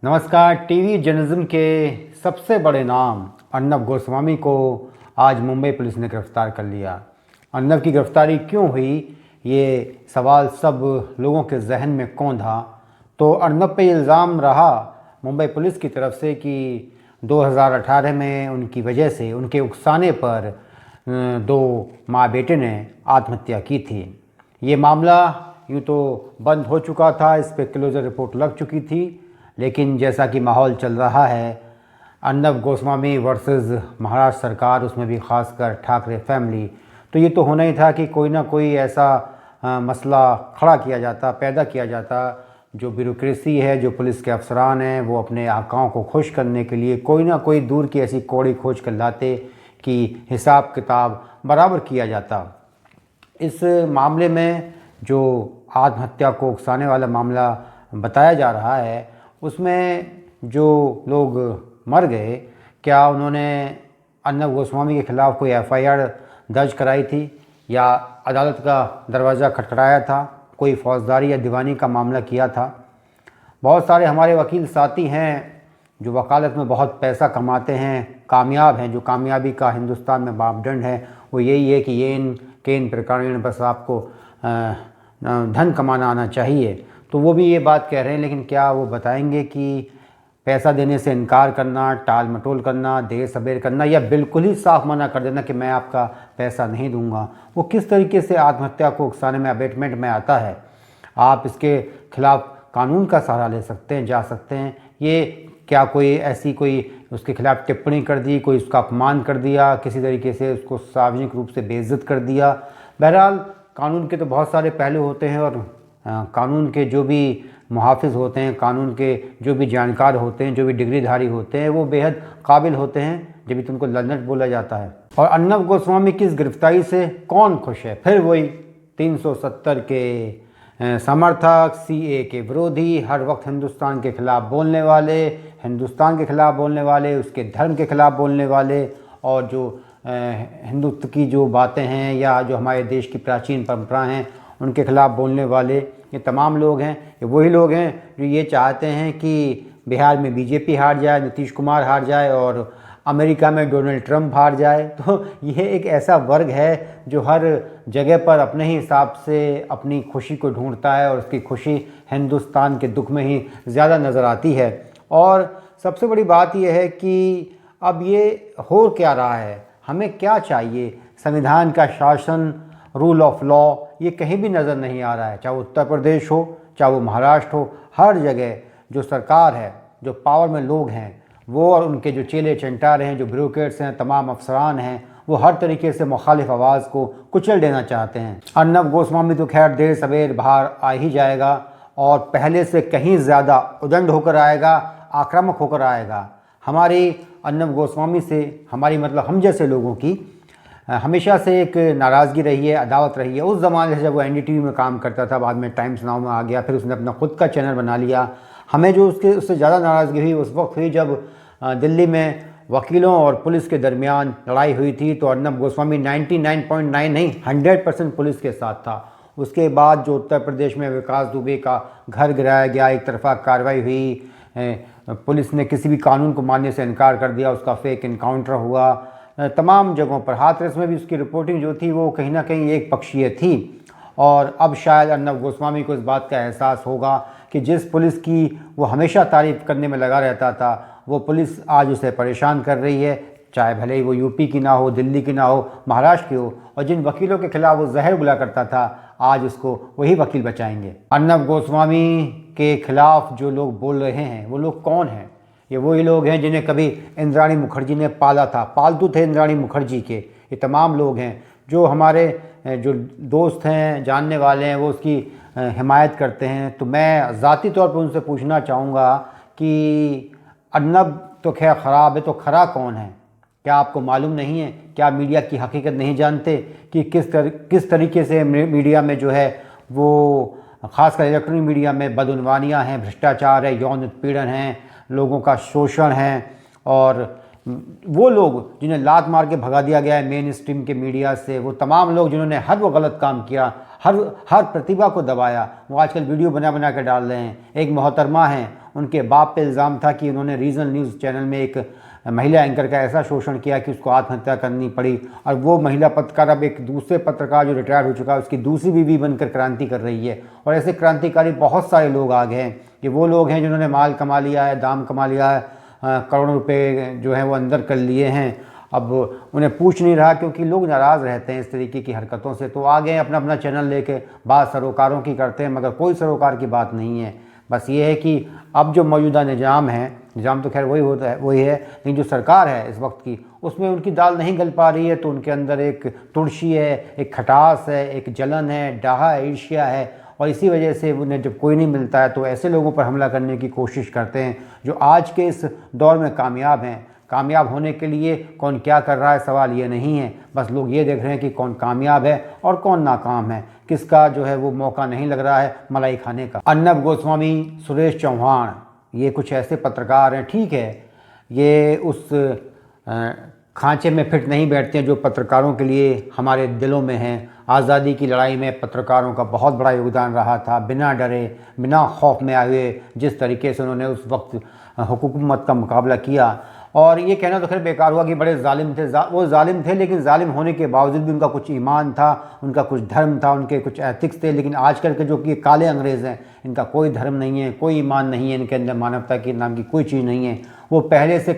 नमस्कार। TV journalism के सबसे बड़े नाम अर्नब गोस्वामी को आज मुंबई पुलिस ने गिरफ्तार कर लिया। अर्नब की गिरफ्तारी क्यों हुई, ये सवाल सब लोगों के जहन में कौंधा। तो अर्नब पे इल्ज़ाम रहा मुंबई पुलिस की तरफ से कि 2018 में उनकी वजह से, उनके उकसाने पर दो माँ बेटे ने आत्महत्या की थी। ये मामला यूँ तो बंद हो चुका था, इस पर क्लोजर रिपोर्ट लग चुकी थी, लेकिन जैसा कि माहौल चल रहा है अर्नब गोस्वामी वर्सेस महाराष्ट्र सरकार, उसमें भी खासकर ठाकरे फैमिली, तो ये तो होना ही था कि कोई ना कोई ऐसा मसला खड़ा किया जाता, पैदा किया जाता। जो ब्यूरोक्रेसी है, जो पुलिस के अफसरान हैं, वो अपने आकाओं को खुश करने के लिए कोई ना कोई दूर की ऐसी कौड़ी खोज कर लाते कि हिसाब किताब बराबर किया जाता। इस मामले में जो आत्महत्या को उकसाने वाला मामला बताया जा रहा है, उसमें जो लोग मर गए, क्या उन्होंने अर्नब गोस्वामी के ख़िलाफ़ कोई एफआईआर दर्ज कराई थी या अदालत का दरवाज़ा खटखटाया था, कोई फौजदारी या दीवानी का मामला किया था। बहुत सारे हमारे वकील साथी हैं जो वकालत में बहुत पैसा कमाते हैं, कामयाब हैं। जो कामयाबी का हिंदुस्तान में मापदंड है वो यही है कि ये इन प्रकारेण बस आपको धन कमाना आना चाहिए। तो वो भी ये बात कह रहे हैं, लेकिन क्या वो बताएंगे कि पैसा देने से इनकार करना, टाल मटोल करना, देर सबेर करना या बिल्कुल ही साफ मना कर देना कि मैं आपका पैसा नहीं दूंगा, वो किस तरीके से आत्महत्या को उकसाने में, अबेटमेंट में आता है। आप इसके खिलाफ कानून का सहारा ले सकते हैं, जा सकते हैं। ये क्या कोई ऐसी कोई उसके खिलाफ टिप्पणी कर दी, कोई उसका अपमान कर दिया, किसी तरीके से उसको सार्वजनिक रूप से बेइज्जत कर दिया। बहरहाल कानून के तो बहुत सारे पहलू होते हैं और कानून के जो भी मुहाफ़िज़ होते हैं, कानून के जो भी जानकार होते हैं, जो भी डिग्रीधारी होते हैं, वो बेहद काबिल होते हैं, जब भी तुमको लन्नट बोला जाता है। और अर्नब गोस्वामी की इस गिरफ्तारी से कौन खुश है? फिर वही 370 के समर्थक, सीए के विरोधी, हर वक्त हिंदुस्तान के ख़िलाफ़ बोलने वाले, हिंदुस्तान के ख़िलाफ़ बोलने वाले, उसके धर्म के ख़िलाफ़ बोलने वाले, और जो हिंदुत्व की जो बातें हैं या जो हमारे देश की प्राचीन परंपरा हैं उनके खिलाफ़ बोलने वाले, ये तमाम लोग हैं। ये वही लोग हैं जो ये चाहते हैं कि बिहार में बीजेपी हार जाए, नीतीश कुमार हार जाए और अमेरिका में डोनाल्ड ट्रंप हार जाए। तो ये एक ऐसा वर्ग है जो हर जगह पर अपने ही हिसाब से अपनी खुशी को ढूंढता है और उसकी खुशी हिंदुस्तान के दुख में ही ज़्यादा नज़र आती है। और सबसे बड़ी बात यह है कि अब ये हो क्या रहा है, हमें क्या चाहिए? संविधान का शासन, रूल ऑफ लॉ, ये कहीं भी नज़र नहीं आ रहा है। चाहे वो उत्तर प्रदेश हो, चाहे वो महाराष्ट्र हो, हर जगह जो सरकार है, जो पावर में लोग हैं, वो और उनके जो चेले चंटार हैं, जो ब्यूरोक्रेट्स हैं, तमाम अफसरान हैं, वो हर तरीके से मुखालिफ आवाज़ को कुचल देना चाहते हैं। अर्नब गोस्वामी तो खैर देर सवेर बाहर आ ही जाएगा और पहले से कहीं ज़्यादा उदंड होकर आएगा, आक्रामक होकर आएगा। हमारी अर्नब गोस्वामी से, हमारी मतलब हम जैसे लोगों की हमेशा से एक नाराज़गी रही है, अदावत रही है। उस ज़माने से जब वो एनडीटीवी में काम करता था, बाद में टाइम्स नाउ में आ गया, फिर उसने अपना खुद का चैनल बना लिया। हमें जो उससे ज़्यादा नाराज़गी हुई उस वक्त हुई जब दिल्ली में वकीलों और पुलिस के दरमियान लड़ाई हुई थी। तो अर्नब गोस्वामी 99.9 नहीं 100% पुलिस के साथ था। उसके बाद जो उत्तर प्रदेश में विकास दुबे का घर गिराया गया, एक तरफा कार्रवाई हुई, पुलिस ने किसी भी कानून को मानने से इनकार कर दिया, उसका फेक इनकाउंटर हुआ, तमाम जगहों पर हाथरस में भी उसकी रिपोर्टिंग जो थी वो कहीं ना कहीं एक पक्षीय थी। और अब शायद अर्नब गोस्वामी को इस बात का एहसास होगा कि जिस पुलिस की वो हमेशा तारीफ़ करने में लगा रहता था, वो पुलिस आज उसे परेशान कर रही है, चाहे भले ही वो यूपी की ना हो, दिल्ली की ना हो, महाराष्ट्र की हो। और जिन वकीलों के खिलाफ वो जहर बुला करता था, आज उसको वही वकील बचाएंगे। अर्नब गोस्वामी के खिलाफ जो लोग बोल रहे हैं वो लोग कौन हैं? ये वही लोग हैं जिन्हें कभी इंद्राणी मुखर्जी ने पाला था, पालतू थे इंद्राणी मुखर्जी के। ये तमाम लोग हैं जो हमारे जो दोस्त हैं, जानने वाले हैं, वो उसकी हिमायत करते हैं। तो मैं ज़ाती तौर पर उनसे पूछना चाहूँगा कि अर्नब तो खैर ख़राब है, तो खरा कौन है? क्या आपको मालूम नहीं है? क्या मीडिया की हकीकत नहीं जानते कि किस तरीके से मीडिया में जो है वो, ख़ासकर इलेक्ट्रॉनिक मीडिया में बदउनवानियाँ हैं, भ्रष्टाचार है, यौन उत्पीड़न है, लोगों का शोषण है। और वो लोग जिन्हें लात मार के भगा दिया गया है मेन स्ट्रीम के मीडिया से, वो तमाम लोग जिन्होंने हर वो गलत काम किया, हर प्रतिभा को दबाया, वो आजकल वीडियो बना बना के डाल रहे हैं। एक मोहतरमा हैं, उनके बाप पे इल्ज़ाम था कि उन्होंने रीजनल न्यूज़ चैनल में एक महिला एंकर का ऐसा शोषण किया कि उसको आत्महत्या करनी पड़ी। और वो महिला पत्रकार अब एक दूसरे पत्रकार जो रिटायर हो चुका है उसकी दूसरी बीवी बनकर क्रांति कर रही है। और ऐसे क्रांतिकारी बहुत सारे लोग आ गए हैं। ये वो लोग हैं जिन्होंने माल कमा लिया है, दाम कमा लिया है, करोड़ों रुपए जो है वो अंदर कर लिए हैं। अब उन्हें पूछ नहीं रहा क्योंकि लोग नाराज़ रहते हैं इस तरीके की हरकतों से, तो आ गए अपना अपना चैनल लेके बात सरोकारों की करते हैं, मगर कोई सरोकार की बात नहीं है। बस ये है कि अब जो मौजूदा निज़ाम है, निज़ाम तो खैर वही होता है, वही है, लेकिन जो सरकार है इस वक्त की, उसमें उनकी दाल नहीं गल पा रही है। तो उनके अंदर एक तुड़शी है, एक खटास है, एक जलन है, डाहा है, ईर्ष्या है। और इसी वजह से उन्हें जब कोई नहीं मिलता है तो ऐसे लोगों पर हमला करने की कोशिश करते हैं जो आज के इस दौर में कामयाब हैं। कामयाब होने के लिए कौन क्या कर रहा है सवाल ये नहीं है, बस लोग ये देख रहे हैं कि कौन कामयाब है और कौन नाकाम है, किसका जो है वो मौका नहीं लग रहा है मलाई खाने का। अर्नब गोस्वामी, सुरेश चौहान, ये कुछ ऐसे पत्रकार हैं, ठीक है, ये उस खांचे में फिट नहीं बैठते हैं जो पत्रकारों के लिए हमारे दिलों में हैं। आज़ादी की लड़ाई में पत्रकारों का बहुत बड़ा योगदान रहा था। बिना डरे, बिना खौफ में आए हुए जिस तरीके से उन्होंने उस वक्त हुकूमत का मुकाबला किया। और ये कहना तो खैर बेकार हुआ कि बड़े जालिम थे, वो जालिम थे, लेकिन जालिम होने के बावजूद भी उनका कुछ ईमान था, उनका कुछ धर्म था, उनके कुछ एथिक्स थे। लेकिन आजकल के जो कि काले अंग्रेज़ हैं, इनका कोई धर्म नहीं है, कोई ईमान नहीं है, इनके अंदर मानवता के नाम की कोई चीज़ नहीं है। वो पहले से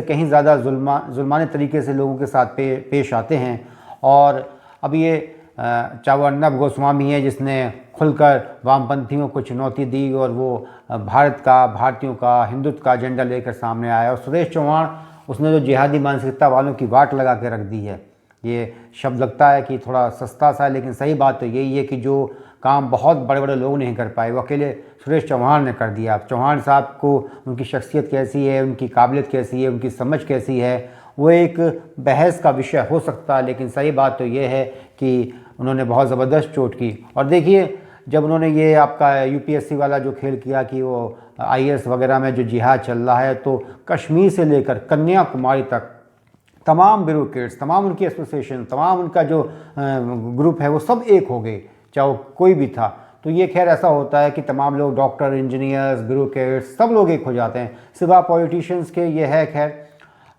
कहीं ज़्यादा जुल्माने तरीके से लोगों के साथ पेश आते हैं। और अब ये चाहे वो अर्नब गोस्वामी है जिसने खुलकर वामपंथियों को चुनौती दी और वो भारत का, भारतीयों का, हिंदुत्व का एजेंडा लेकर सामने आया। और सुरेश चौहान, उसने जो जिहादी मानसिकता वालों की वाट लगा के रख दी है। ये शब्द लगता है कि थोड़ा सस्ता सा है, लेकिन सही बात तो यही है कि जो काम बहुत बड़े बड़े लोग नहीं कर पाए वो अकेले सुरेश चौहान ने कर दिया। अब चौहान साहब को उनकी शख्सियत कैसी है, उनकी काबिलियत कैसी है, उनकी समझ कैसी है, वो एक बहस का विषय हो सकता है, लेकिन सही बात तो ये है कि उन्होंने बहुत ज़बरदस्त चोट की। और देखिए, जब उन्होंने ये आपका यूपीएससी वाला जो खेल किया कि वो आईएएस वगैरह में जो जिहाद चल रहा है, तो कश्मीर से लेकर कन्याकुमारी तक तमाम ब्यूरोक्रेट्स, तमाम उनकी एसोसिएशन, तमाम उनका जो ग्रुप है वो सब एक हो गए, चाहे वो कोई भी था। तो ये खैर ऐसा होता है कि तमाम लोग, डॉक्टर, इंजीनियर्स, ब्यूरोक्रेट्स, सब लोग एक हो जाते हैं, सिवा पॉलिटिशियंस के। ये है खैर।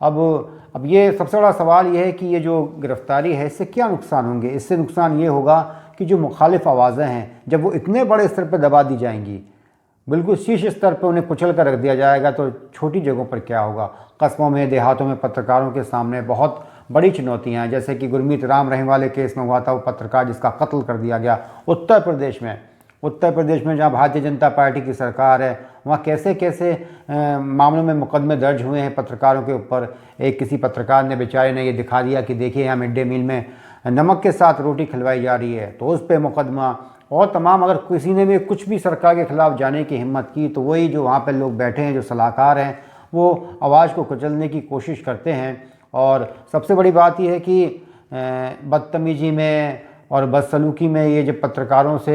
अब ये सबसे बड़ा सवाल ये है कि ये जो गिरफ्तारी है इससे क्या नुकसान होंगे। इससे नुकसान ये होगा कि जो मुखालिफ आवाज़ें हैं, जब वो इतने बड़े स्तर पर दबा दी जाएंगी, बिल्कुल शीर्ष स्तर पर उन्हें कुचल कर रख दिया जाएगा, तो छोटी जगहों पर क्या होगा। कस्बों में, देहातों में पत्रकारों के सामने बहुत बड़ी चुनौतियां हैं। जैसे कि गुरमीत राम रहीम वाले केस में हुआ था, वो पत्रकार जिसका कत्ल कर दिया गया उत्तर प्रदेश में जहाँ भारतीय जनता पार्टी की सरकार है, वहाँ कैसे कैसे मामलों में मुकदमे दर्ज हुए हैं पत्रकारों के ऊपर। एक किसी पत्रकार ने, बेचारे ने ये दिखा दिया कि देखिए यहाँ मिड डे मील में नमक के साथ रोटी खिलवाई जा रही है, तो उस पर मुकदमा। और तमाम, अगर किसी ने भी कुछ भी सरकार के खिलाफ जाने की हिम्मत की, तो वही जो वहाँ पर लोग बैठे हैं, जो सलाहकार हैं, वो आवाज़ को कुचलने की कोशिश करते हैं। और सबसे बड़ी बात यह है कि बदतमीजी में और बदसलूकी में ये जब पत्रकारों से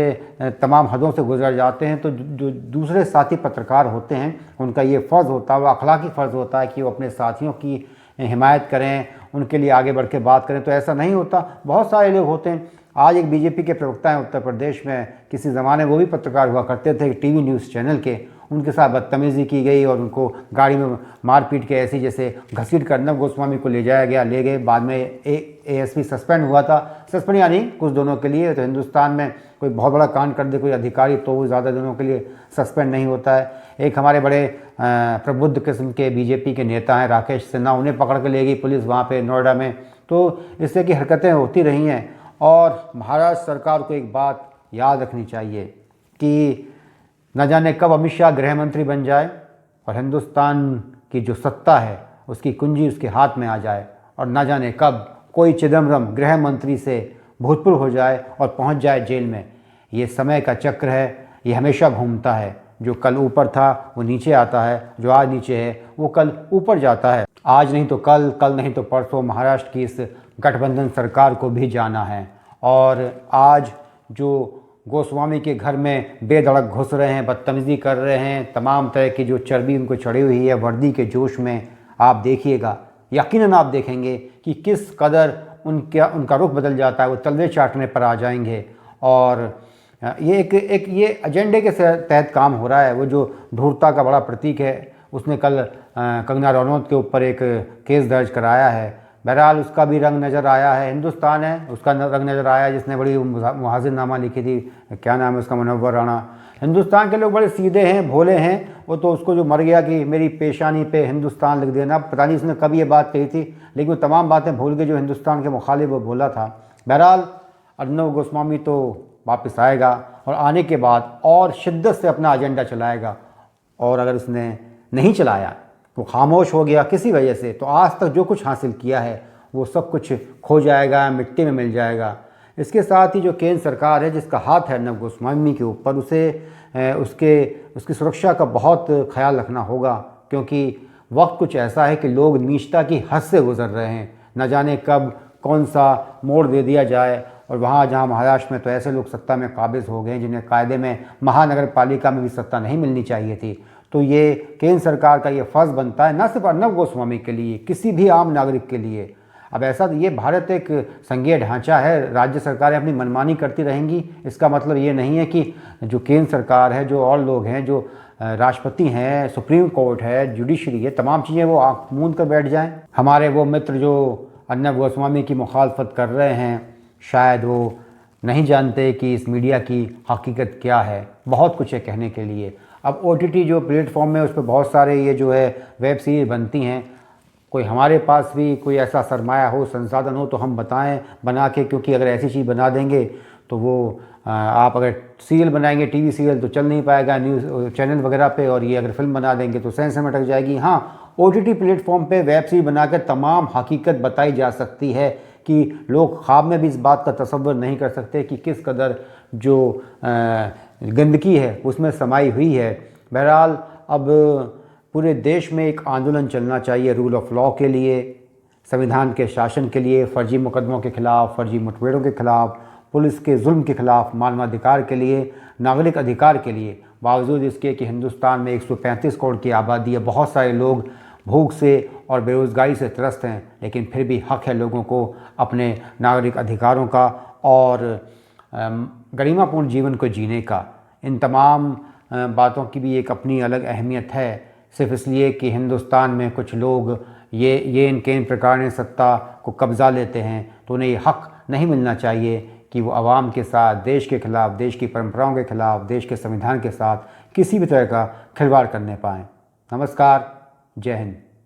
तमाम हदों से गुजर जाते हैं, तो जो दूसरे साथी पत्रकार होते हैं, उनका ये फ़र्ज़ होता है, वो अखलाकी फ़र्ज़ होता है कि वो अपने साथियों की हिमायत करें, उनके लिए आगे बढ़ के बात करें। तो ऐसा नहीं होता। बहुत सारे लोग होते हैं। आज एक बीजेपी के प्रवक्ता हैं उत्तर प्रदेश में, किसी ज़माने वो भी पत्रकार हुआ करते थे टीवी न्यूज़ चैनल के, उनके साथ बदतमीज़ी की गई और उनको गाड़ी में मारपीट के ऐसी जैसे घसीट कर अर्नब गोस्वामी को ले गए। बाद में एएसपी सस्पेंड हुआ था, सस्पेंड यानी कुछ दिनों के लिए। तो हिंदुस्तान में कोई बहुत बड़ा कांड कर दे कोई अधिकारी, तो वो ज़्यादा दिनों के लिए सस्पेंड नहीं होता है। एक हमारे बड़े प्रबुद्ध किस्म के बीजेपी के नेता हैं राकेश सिन्हा, उन्हें पकड़ के ले गई पुलिस वहाँ पर नोएडा में। तो इस तरह की हरकतें होती रही हैं। और महाराष्ट्र सरकार को एक बात याद रखनी चाहिए कि न जाने कब अमित शाह गृह मंत्री बन जाए और हिंदुस्तान की जो सत्ता है उसकी कुंजी उसके हाथ में आ जाए, और न जाने कब कोई चिदम्बरम गृह मंत्री से भूतपूर्व हो जाए और पहुंच जाए जेल में। ये समय का चक्र है, ये हमेशा घूमता है। जो कल ऊपर था वो नीचे आता है, जो आज नीचे है वो कल ऊपर जाता है। आज नहीं तो कल, कल नहीं तो परसों महाराष्ट्र की इस गठबंधन सरकार को भी जाना है। और आज जो गोस्वामी के घर में बेधड़क घुस रहे हैं, बदतमीज़ी कर रहे हैं, तमाम तरह की जो चर्बी उनको चढ़ी हुई है वर्दी के जोश में, आप देखिएगा, यकीनन आप देखेंगे कि किस कदर उनका रुख बदल जाता है। वो तलवे चाटने पर आ जाएंगे और ये एक ये एजेंडे के तहत काम हो रहा है। वो जो धूर्तता का बड़ा प्रतीक है, उसने कल कंगना रनौत के ऊपर एक केस दर्ज कराया है। बहरहाल उसका भी रंग नज़र आया है। हिंदुस्तान है, उसका रंग नज़र आया, जिसने बड़ी मुहाजिरनामा लिखी थी, क्या नाम है उसका, मुनव्वर राणा। हिंदुस्तान के लोग बड़े सीधे हैं, भोले हैं। वो तो उसको जो मर गया कि मेरी पेशानी पे हिंदुस्तान लिख देना, पता नहीं उसने कब ये बात कही थी, लेकिन वो तमाम बातें भूल के जो हिंदुस्तान के मुखालिफ वो बोला था। बहरहाल अर्नब गोस्वामी तो वापस आएगा और आने के बाद और शिद्दत से अपना एजेंडा चलाएगा। और अगर उसने नहीं चलाया, वो खामोश हो गया किसी वजह से, तो आज तक जो कुछ हासिल किया है वो सब कुछ खो जाएगा, मिट्टी में मिल जाएगा। इसके साथ ही जो केंद्र सरकार है, जिसका हाथ है अर्नब गोस्वामी के ऊपर, उसे उसकी सुरक्षा का बहुत ख्याल रखना होगा, क्योंकि वक्त कुछ ऐसा है कि लोग नीचता की हद से गुजर रहे हैं। न जाने कब कौन सा मोड़ दे दिया जाए। और वहाँ जहाँ महाराष्ट्र में तो ऐसे लोग सत्ता में काबिज हो गए जिन्हें कायदे में महानगर पालिका में भी सत्ता नहीं मिलनी चाहिए थी। तो ये केंद्र सरकार का ये फ़र्ज़ बनता है, न सिर्फ अर्नब गोस्वामी के लिए, किसी भी आम नागरिक के लिए। अब ऐसा, ये भारत एक संघीय ढांचा है, राज्य सरकारें अपनी मनमानी करती रहेंगी, इसका मतलब ये नहीं है कि जो केंद्र सरकार है, जो और लोग हैं, जो राष्ट्रपति हैं, सुप्रीम कोर्ट है, जुडिशरी है, तमाम चीज़ें वो आँख मूंद कर बैठ जाएं। हमारे वो मित्र जो अर्नब गोस्वामी की मुखालफत कर रहे हैं, शायद वो नहीं जानते कि इस मीडिया की हकीकत क्या है। बहुत कुछ है कहने के लिए। अब OTT जो प्लेटफॉर्म है, उस पर बहुत सारे ये जो है वेब सीरीज़ बनती हैं। कोई हमारे पास भी कोई ऐसा सरमाया हो, संसाधन हो, तो हम बताएं बना के, क्योंकि अगर ऐसी चीज़ बना देंगे तो वो आप अगर सीरियल बनाएंगे, TV सीरियल, तो चल नहीं पाएगा न्यूज़ चैनल वगैरह पे, और ये अगर फिल्म बना देंगे तो सेंसर में अटक जाएगी। हाँ, OTT प्लेटफॉर्म पे वेब सीरीज बनाकर तमाम हकीकत बताई जा सकती है कि लोग ख्वाब में भी इस बात का तसव्वुर नहीं कर सकते कि किस कदर जो गंदगी है उसमें समाई हुई है। बहरहाल अब पूरे देश में एक आंदोलन चलना चाहिए रूल ऑफ लॉ के लिए, संविधान के शासन के लिए, फर्जी मुकदमों के ख़िलाफ़, फर्जी मुठभेड़ों के ख़िलाफ़, पुलिस के जुल्म के ख़िलाफ़, मानवाधिकार के लिए, नागरिक अधिकार के लिए। बावजूद इसके कि हिंदुस्तान में 135 करोड़ की आबादी है, बहुत सारे लोग भूख से और बेरोज़गारी से त्रस्त हैं, लेकिन फिर भी हक़ है लोगों को अपने नागरिक अधिकारों का और गरिमापूर्ण जीवन को जीने का। इन तमाम बातों की भी एक अपनी अलग अहमियत है। सिर्फ इसलिए कि हिंदुस्तान में कुछ लोग ये इन केंद्र प्रकार ने सत्ता को कब्ज़ा लेते हैं, तो उन्हें ये हक़ नहीं मिलना चाहिए कि वो आवाम के साथ, देश के ख़िलाफ़, देश की परंपराओं के ख़िलाफ़, देश के संविधान के साथ किसी भी तरह का खिलवाड़ करने पाएँ। नमस्कार, जय हिंद।